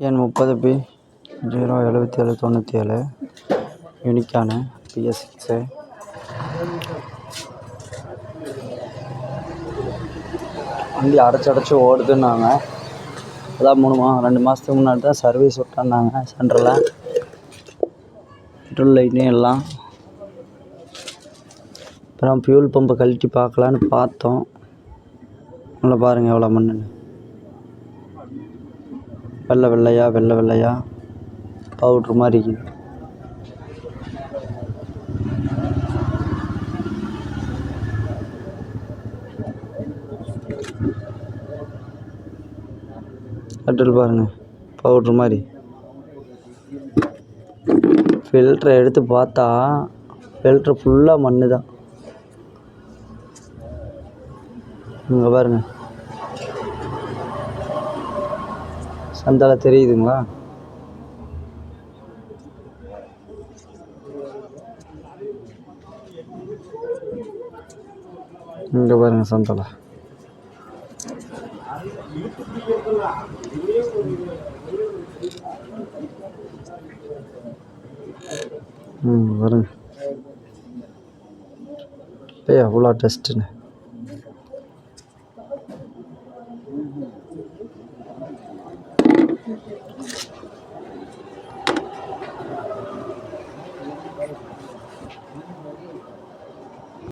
எண் 30B 07797 யூனிக்கான PS6 வண்டி அடைச்சி ஓடுதுன்னாங்க. அதான் 2 மாதத்துக்கு முன்னாடி தான் சர்வீஸ் விட்டாந்தாங்க சென்டரில். பெட்ரோல் லைனே எல்லாம். அப்புறம் ஃபியூல் பம்பை கழட்டி பார்க்கலான்னு பார்த்தோம். உள்ள பாருங்கள் எவ்வளோ மண்ணுன்னு. வெள்ளை வெள்ளையா பவுட்ரு மாதிரி இருக்குது. பெட்ரோல் பாருங்கள் பவுட்ரு மாதிரி. ஃபில்ட்ரை எடுத்து பார்த்தா ஃபில்ட்ரு ஃபுல்லாக மண் தான். இங்கே பாருங்கள் சந்தால தெரியுதுங்களா? இங்கே பாருங்கள் சந்தால. பாருங்க எவ்வளோ டெஸ்ட்டுன்னு.